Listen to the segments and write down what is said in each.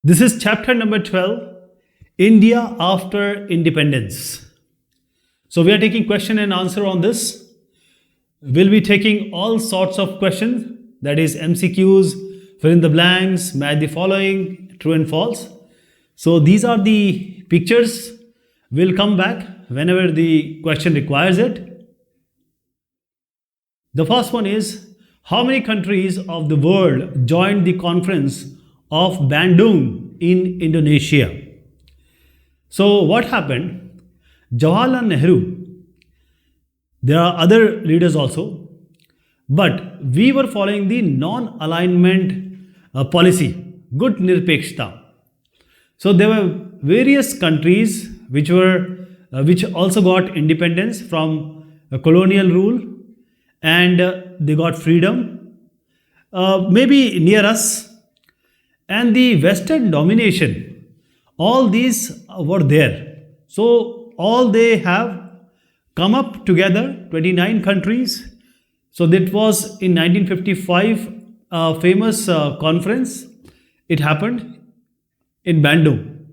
This is chapter number 12, India after independence. So we are taking question and answer on this. We'll be taking all sorts of questions, that is MCQs, fill in the blanks, match the following, true and false. So these are the pictures. We'll come back whenever the question requires it. The first one is, how many countries of the world joined the conference of Bandung in Indonesia? So what happened? Jawaharlal Nehru, there are other leaders also, but we were following the non-alignment policy, good nirpekshta. So there were various countries which also got independence from colonial rule, and they got freedom, maybe near us, and the Western domination. All these were there. So all they have come up together, 29 countries. So that was in 1955, a famous conference. It happened in Bandung.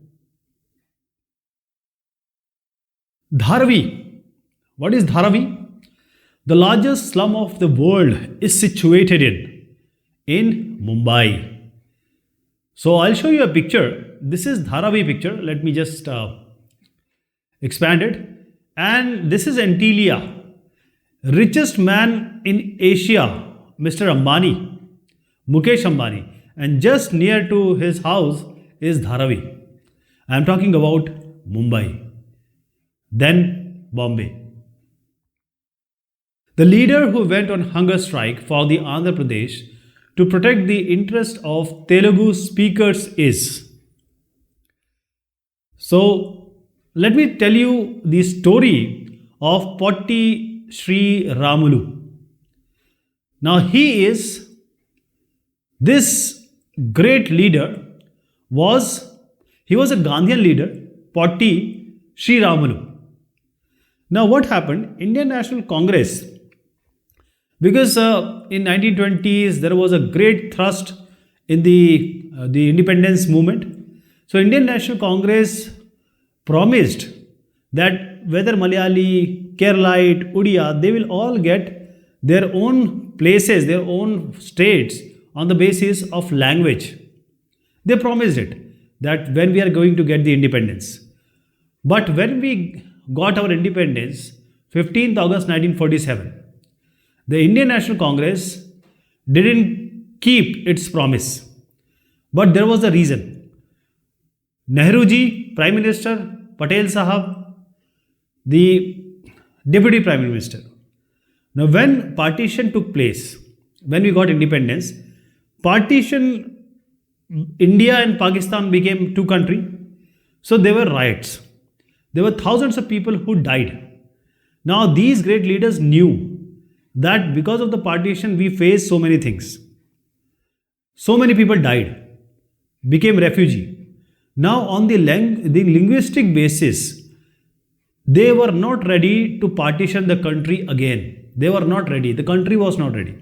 Dharavi. What is Dharavi? The largest slum of the world is situated in Mumbai. So I'll show you a picture. This is Dharavi picture. Let me just expand it. And this is Antilia. Richest man in Asia, Mr. Ambani, Mukesh Ambani. And just near to his house is Dharavi. I am talking about Mumbai. Then Bombay. The leader who went on hunger strike for the Andhra Pradesh to protect the interest of Telugu speakers is. So let me tell you the story of Potti Sri Ramulu. Now he is, this great leader he was a Gandhian leader, Potti Sri Ramulu. Now what happened? Indian National Congress, because in 1920s there was a great thrust in the independence movement. So Indian National Congress promised that whether Malayali, Keralite, Udiya, they will all get their own places, their own states on the basis of language. They promised it, that when we are going to get the independence. But when we got our independence, 15th August 1947, the Indian National Congress didn't keep its promise. But there was a reason. Nehruji, Prime Minister, Patel Sahab, the Deputy Prime Minister. Now when partition took place, when we got independence, India and Pakistan became two countries. So there were riots. There were thousands of people who died. Now these great leaders knew that because of the partition we faced so many things. So many people died, became refugee. Now on the linguistic basis, they were not ready to partition the country again. They were not ready. The country was not ready.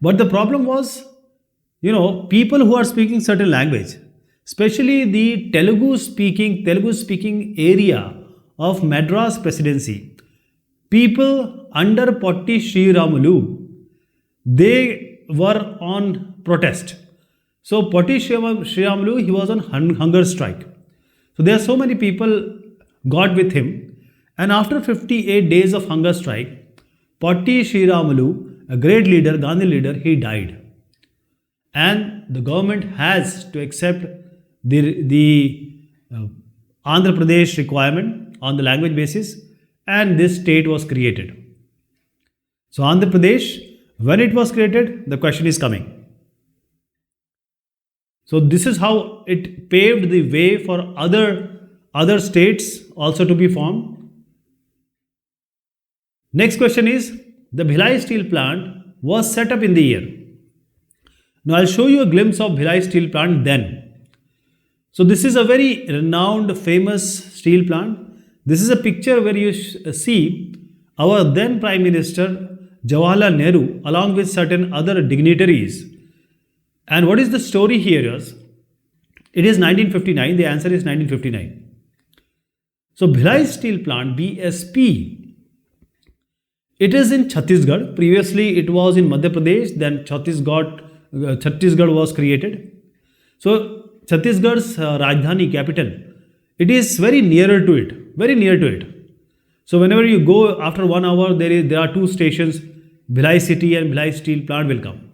But the problem was, people who are speaking certain language, especially the Telugu speaking area of Madras Presidency, people under Potti Sri Ramulu, they were on protest. So Potti Sri Ramulu, he was on hunger strike. So there are so many people got with him, and after 58 days of hunger strike, Potti Sri Ramulu, a great leader, Gandhi leader, he died. And the government has to accept the Andhra Pradesh requirement on the language basis, and this state was created. So Andhra Pradesh, when it was created, the question is coming. So this is how it paved the way for other states also to be formed. Next question is, the Bhilai steel plant was set up in the year. Now I'll show you a glimpse of Bhilai steel plant then. So this is a very renowned, famous steel plant. This is a picture where you see our then Prime Minister Jawaharlal Nehru along with certain other dignitaries. And what is the story here is, It is 1959. The answer is 1959. So Bhilai Steel Plant, BSP, it is in Chhattisgarh. Previously, it was in Madhya Pradesh. Then Chhattisgarh was created. So Chhattisgarh's Rajdhani capital, it is very nearer to it. Very near to it. So whenever you go after 1 hour, there are two stations, Bhilai City and Bhilai Steel Plant will come.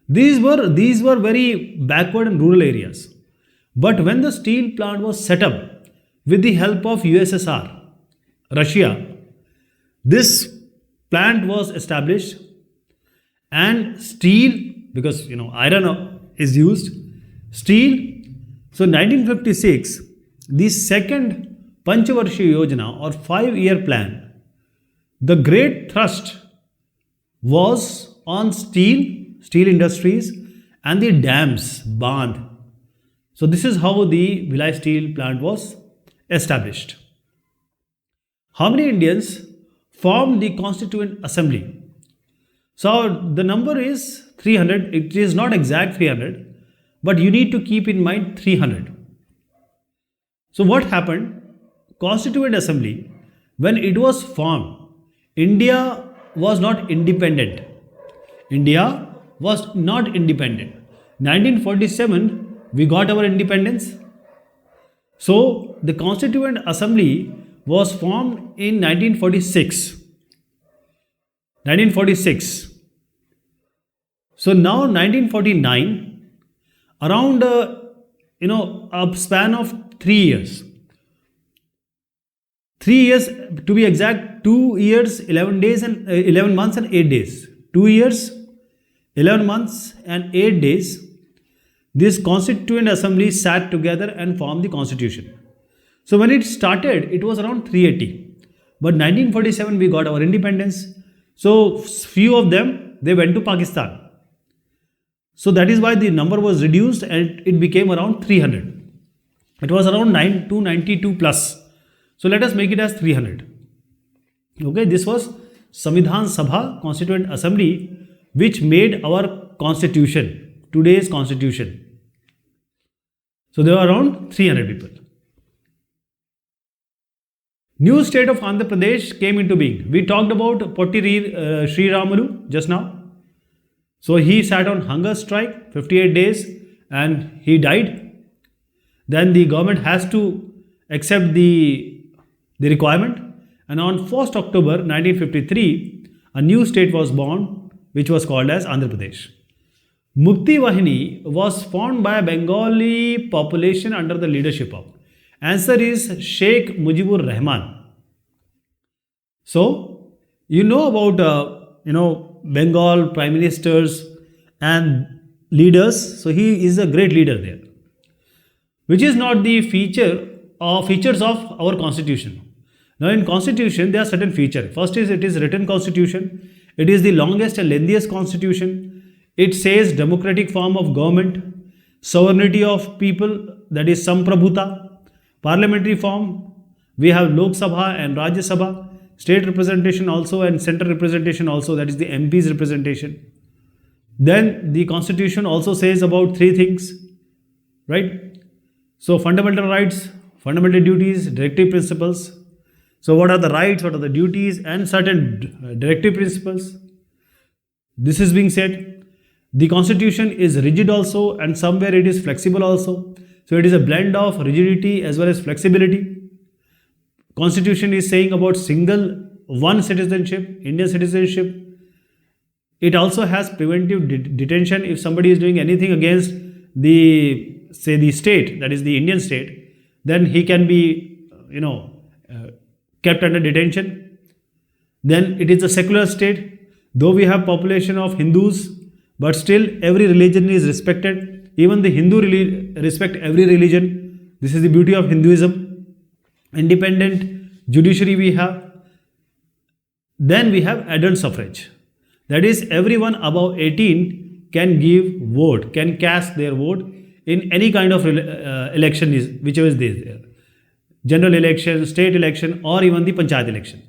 These were very backward and rural areas. But when the steel plant was set up with the help of USSR, Russia, this plant was established, and steel, because iron is used, steel. So 1956, the second Panchvarshi Yojana or 5-year plan, the great thrust was on steel industries and the dams, Bandh. So this is how the Bhilai Steel Plant was established. How many Indians formed the Constituent Assembly? So the number is 300. It is not exact 300, but you need to keep in mind 300. So what happened? Constituent Assembly, when it was formed, India was not independent. India was not independent. 1947, we got our independence. So the Constituent Assembly was formed in 1946. 1946. So now 1949, around a span of 3 years. 3 years, to be exact, 2 years, 11 days and 11 months and 8 days. 2 years, 11 months and 8 days. This Constituent Assembly sat together and formed the Constitution. So when it started, it was around 380. But 1947, we got our independence. So few of them, they went to Pakistan. So that is why the number was reduced and it became around 300. It was around 292 plus. So let us make it as 300. Okay, this was Samvidhan Sabha, Constituent Assembly, which made our constitution, today's constitution. So there were around 300 people. New state of Andhra Pradesh came into being. We talked about Potti Sri Ramalu just now. So he sat on hunger strike 58 days and he died. Then the government has to accept the requirement, and on 1st October 1953, a new state was born, which was called as Andhra Pradesh. Mukti Vahini was formed by a Bengali population under the leadership of, answer is Sheikh Mujibur Rahman. So, you know about, Bengal prime ministers and leaders. So, he is a great leader there, which is not the features of our constitution. Now in constitution, there are certain features. First is it is written constitution. It is the longest and lengthiest constitution. It says democratic form of government, sovereignty of people, that is Samprabhuta, parliamentary form. We have Lok Sabha and Rajya Sabha, state representation also and central representation also, that is the MP's representation. Then the constitution also says about 3 things, right? So fundamental rights, fundamental duties, directive principles. So what are the rights, what are the duties, and certain directive principles? This is being said. The constitution is rigid also, and somewhere it is flexible also. So it is a blend of rigidity as well as flexibility. Constitution is saying about one citizenship, Indian citizenship. It also has preventive detention. If somebody is doing anything against the state, that is the Indian state, then he can be, kept under detention. Then it is a secular state. Though we have population of Hindus, but still every religion is respected. Even the Hindu respect every religion. This is the beauty of Hinduism. Independent judiciary we have. Then we have adult suffrage. That is, everyone above 18 can give vote, can cast their vote in any kind of election, whichever is there. General election, state election, or even the panchayat election,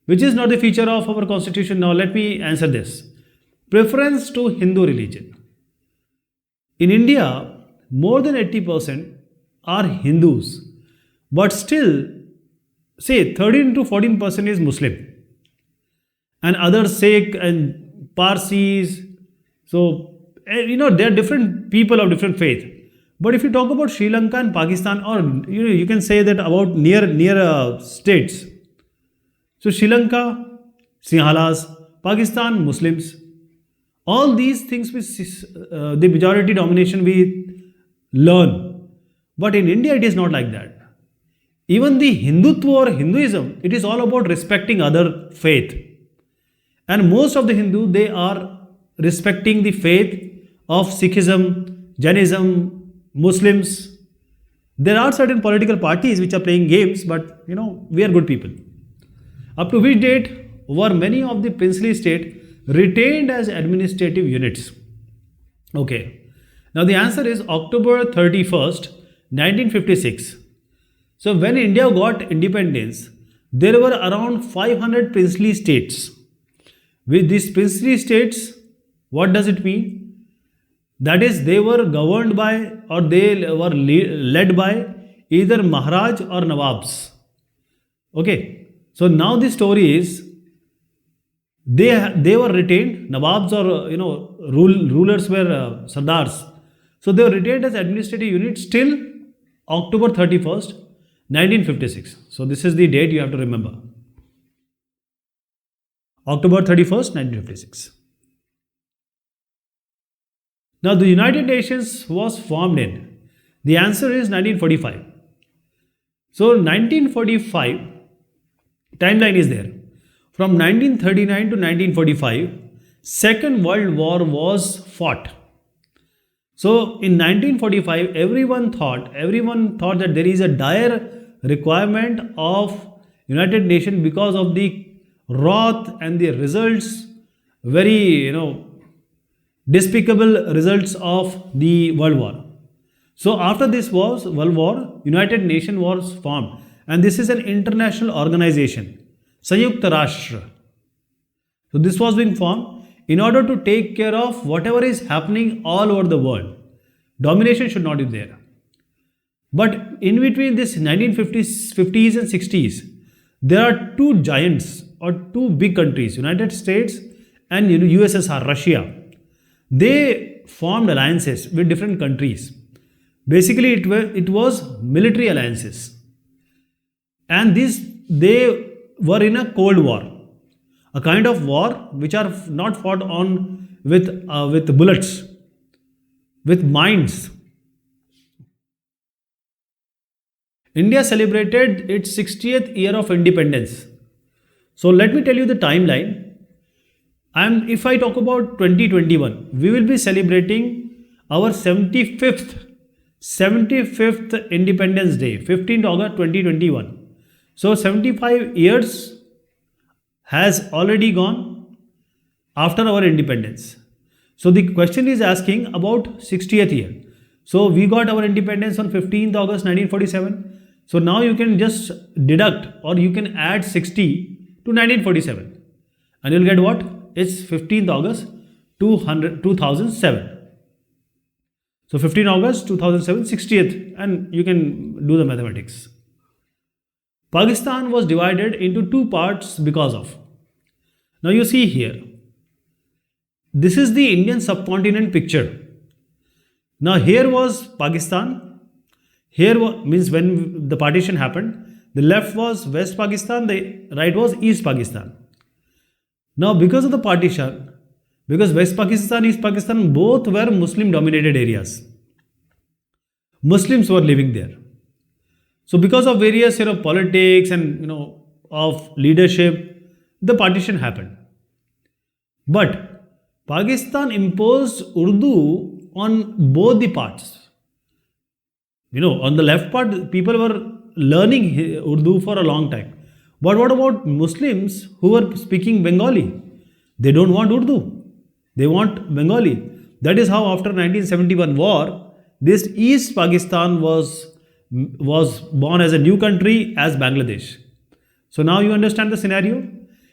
which is not the feature of our constitution. Now let me answer this. Preference to Hindu religion. In India, more than 80% are Hindus, but still, say 13 to 14% is Muslim, and others Sikh and Parsis. So, there are different people of different faith. But if you talk about Sri Lanka and Pakistan, or you can say that about near states. So Sri Lanka, Sinhalas, Pakistan, Muslims. All these things which the majority domination we learn. But in India, it is not like that. Even the Hindutva or Hinduism, it is all about respecting other faith. And most of the Hindu, they are respecting the faith of Sikhism, Jainism, Muslims. There are certain political parties which are playing games, but we are good people. Up to which date were many of the princely state retained as administrative units? Okay. Now the answer is October 31st, 1956. So when India got independence, there were around 500 princely states. With these princely states, what does it mean? That is, they were governed by, or they were led by either Maharaj or Nawabs. Okay. So now the story is, they were retained, Nawabs or rulers were Sardars. So they were retained as administrative units till October 31st, 1956. So this is the date you have to remember. October 31st, 1956. Now the United Nations was formed in. The answer is 1945. So 1945, timeline is there. From 1939 to 1945, Second World War was fought. So in 1945, everyone thought that there is a dire requirement of United Nations because of the wrath and the results, very despicable results of the World War. So after this World War, United Nations was formed, and this is an international organization, Sanyukta Rashtra. So this was being formed in order to take care of whatever is happening all over the world. Domination should not be there. But in between this 1950s and 60s, there are two giants or two big countries, United States and USSR, Russia. They formed alliances with different countries. Basically, it was military alliances. And they were in a Cold War, a kind of war which are not fought on with bullets, with mines. India celebrated its 60th year of independence. So let me tell you the timeline. And if I talk about 2021, we will be celebrating our 75th Independence Day, 15th August 2021. So 75 years has already gone after our independence. So the question is asking about 60th year. So we got our independence on 15th August 1947. So now you can just deduct, or you can add 60 to 1947. And you'll get what? It's 15th August 2007. So 15 August 2007, 60th, and you can do the mathematics. Pakistan was divided into two parts because of. Now you see here, this is the Indian subcontinent picture. Now here was Pakistan. Here means when the partition happened, the left was West Pakistan, the right was East Pakistan. Now because of the partition, because West Pakistan, East Pakistan, both were Muslim dominated areas. Muslims were living there. So because of various politics and of leadership, the partition happened. But Pakistan imposed Urdu on both the parts. On the left part, people were learning Urdu for a long time. But what about Muslims who were speaking Bengali? They don't want Urdu. They want Bengali. That is how after 1971 war, this East Pakistan was born as a new country as Bangladesh. So now you understand the scenario?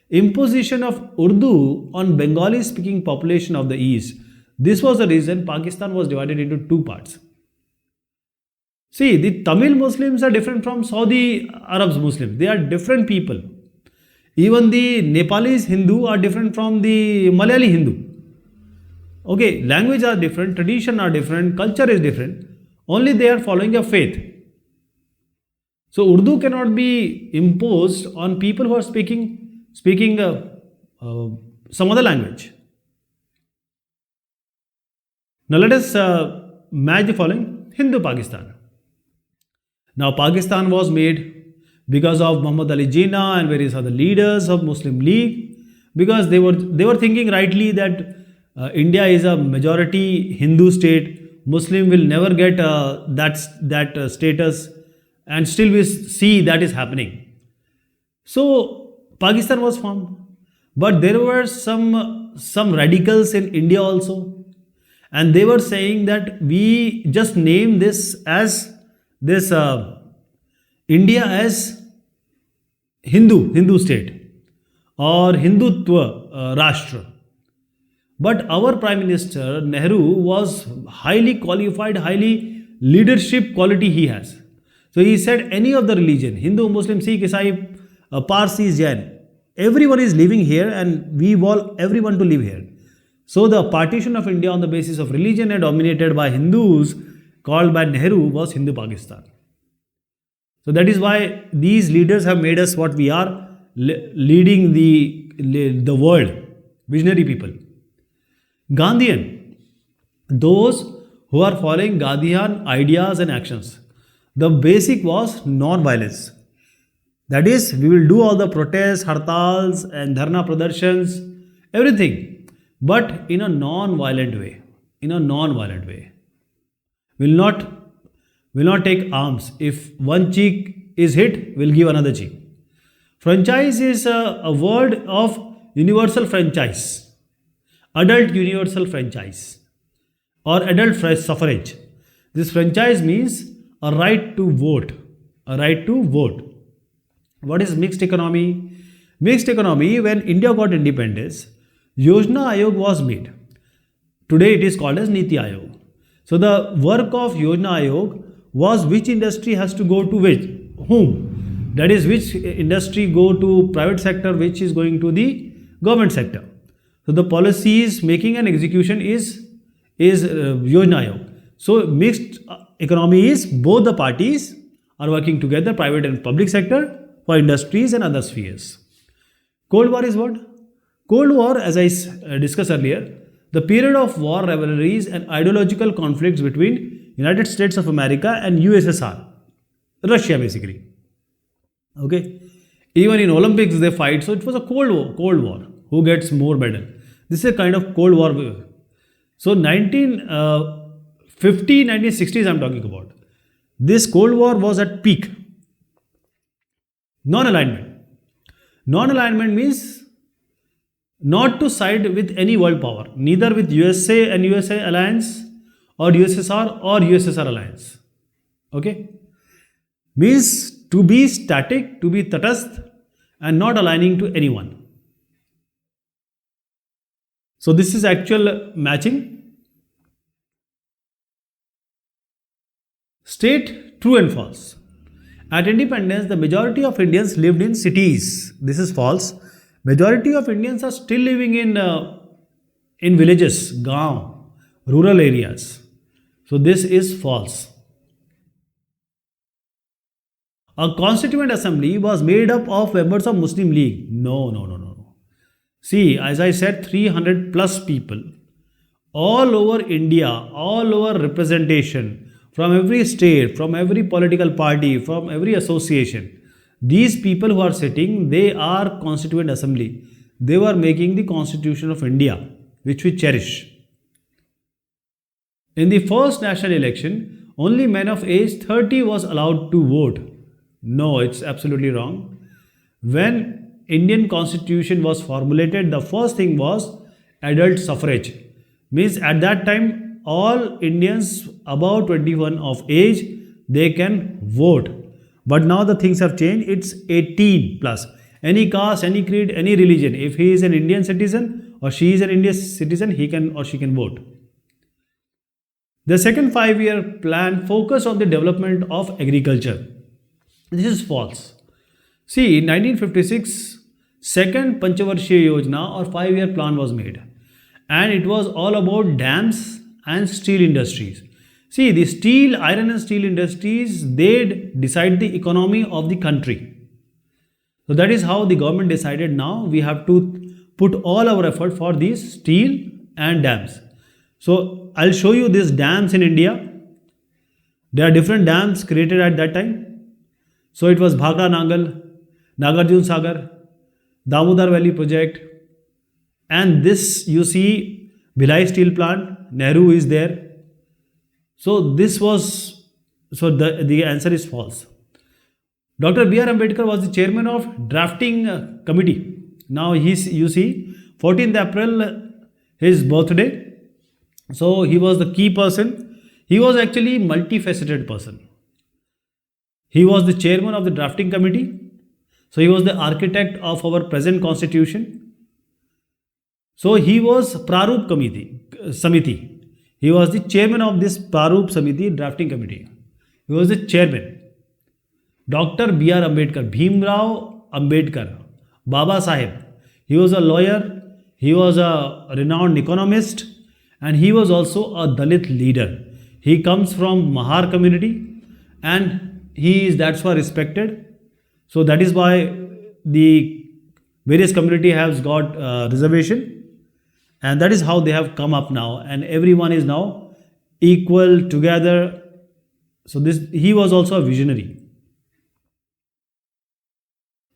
Imposition of Urdu on Bengali speaking population of the East. This was the reason Pakistan was divided into two parts. See, the Tamil Muslims are different from Saudi Arabs Muslims. They are different people. Even the Nepalese Hindu are different from the Malayali Hindu. Okay, language are different, tradition are different, culture is different. Only they are following a faith. So Urdu cannot be imposed on people who are speaking some other language. Now let us match the following: Hindu Pakistan. Now Pakistan was made because of Muhammad Ali Jinnah and various other leaders of Muslim League, because they were thinking rightly that India is a majority Hindu state. Muslim will never get that status, and still we see that is happening. So Pakistan was formed, but there were some radicals in India also, and they were saying that we just name this India as Hindu state or Hindutva Rashtra. But our Prime Minister Nehru was highly qualified, highly leadership quality he has. So he said any of the religion, Hindu, Muslim, Sikh, Isai, Parsi, Jain, everyone is living here and we want everyone to live here. So the partition of India on the basis of religion and dominated by Hindus, called by Nehru, was Hindu Pakistan. So that is why these leaders have made us what we are, leading the world, visionary people. Gandhian, those who are following Gandhian ideas and actions. The basic was non-violence. That is, we will do all the protests, hartals and dharna pradarshans, everything, but in a non-violent way. In a non-violent way. Will not take arms. If one cheek is hit, we'll give another cheek. Franchise is a word of universal franchise. Adult universal franchise or adult suffrage. This franchise means a right to vote. A right to vote. What is mixed economy? Mixed economy, when India got independence, Yojana Ayog was made. Today it is called as Niti Ayog. So the work of Yojana Ayog was which industry has to go to which, whom. That is, which industry go to private sector, which is going to the government sector. So the policies making and execution is Yojana Ayog. So mixed economy is both the parties are working together, private and public sector, for industries and other spheres. Cold War is what? Cold War, as I discussed earlier, the period of war rivalries and ideological conflicts between United States of America and USSR, Russia basically. Okay, even in Olympics they fight, so it was a Cold War. Who gets more medal? This is a kind of Cold War. So 1950, 1960s I'm talking about. This Cold War was at peak. Non-alignment. Non-alignment means not to side with any world power, neither with USA and USA alliance or USSR or USSR alliance. Okay? Means to be static, to be tatastha and not aligning to anyone. So this is actual matching. State true and false. At independence, the majority of Indians lived in cities. This is false. Majority of Indians are still living in villages, gaon, rural areas. So this is false. A constituent assembly was made up of members of Muslim League. No. See, as I said, 300 plus people all over India, all over representation, from every state, from every political party, from every association. These people who are sitting, they are constituent assembly. They were making the constitution of India, which we cherish. In the first national election, only men of age 30 was allowed to vote. No, it's absolutely wrong. When Indian constitution was formulated, the first thing was adult suffrage. Means at that time, all Indians above 21 of age, they can vote. But now the things have changed. It's 18 plus. Any caste, any creed, any religion. If he is an Indian citizen or she is an Indian citizen, he can or she can vote. The second 5 year plan focused on the development of agriculture. This is false. See, in 1956, second Panchavarshiya Yojana or 5 year plan was made, and it was all about dams and steel industries. See, the steel, iron and steel industries, they decide the economy of the country. So that is how the government decided now we have to put all our effort for these steel and dams. So I'll show you these dams in India. There are different dams created at that time. So it was Bhakra Nangal, Nagarjun Sagar, Damodar Valley project, and this you see Bhilai steel plant, Nehru is there. So this was, so the answer is false. Dr. B.R. Ambedkar was the chairman of drafting committee. Now you see 14th April his birthday. So he was the key person. He was actually multifaceted person. He was the chairman of the drafting committee. So he was the architect of our present constitution. So he was Prarup Samiti. He was the chairman of this Prarup Samiti drafting committee. He was the chairman. Dr. B.R. Ambedkar, Bhimrao Ambedkar, Baba Sahib. He was a lawyer, he was a renowned economist, and he was also a Dalit leader. He comes from Mahar community, and that's why respected. So that is why the various community has got reservation, and that is how they have come up now, and everyone is now equal together. So he was also a visionary.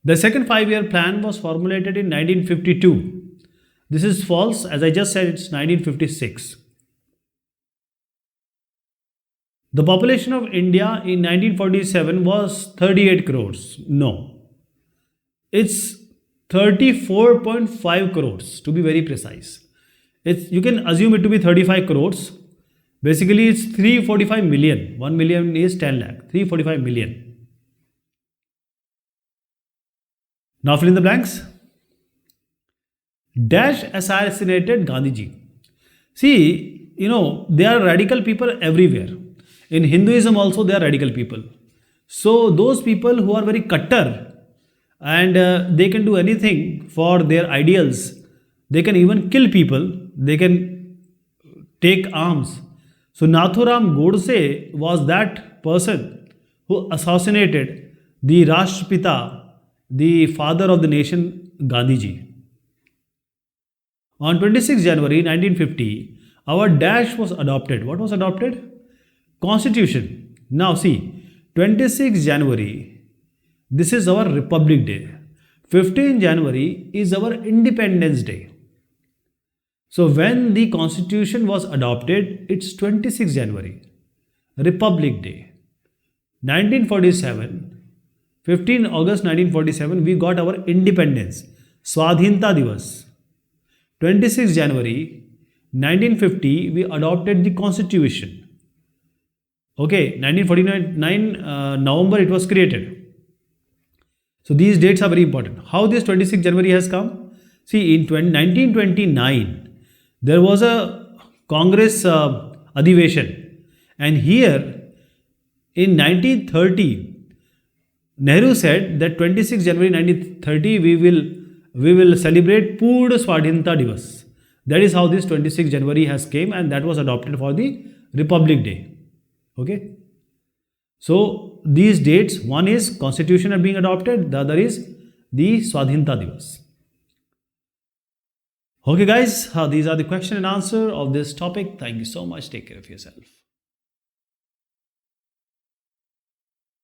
The second 5 year plan was formulated in 1952. This is false. As I just said, it's 1956. The population of India in 1947 was 38 crores. No. It's 34.5 crores to be very precise. You can assume it to be 35 crores. Basically, it's 345 million. 1 million is 10 lakh. 345 million. Now fill in the blanks. Dash assassinated Gandhiji. See, there are radical people everywhere. In Hinduism also there are radical people. So those people who are very kattar and they can do anything for their ideals. They can even kill people. They can take arms. So Nathuram Godse was that person who assassinated the Rashtrapita, the father of the nation, Gandhiji. On 26 January 1950, our dash was adopted. What was adopted? Constitution. Now see, 26 January, this is our Republic Day. 15 January is our Independence Day. So when the Constitution was adopted, it's 26 January, Republic Day. 1947, 15 August 1947, we got our independence, Swadhinta Divas. 26 January 1950, we adopted the Constitution. Okay, 1949 November it was created. So these dates are very important. How this 26 January has come? See, in 1929, there was a Congress Adhiveshan, and here in 1930, Nehru said that 26 January 1930 we will celebrate Poord Swadhinta Divas. That is how this 26 January has came, and that was adopted for the Republic Day. Okay. So these dates, one is Constitution are being adopted, the other is the Swadhinta Divas. Okay guys, these are the question and answer of this topic. Thank you so much. Take care of yourself.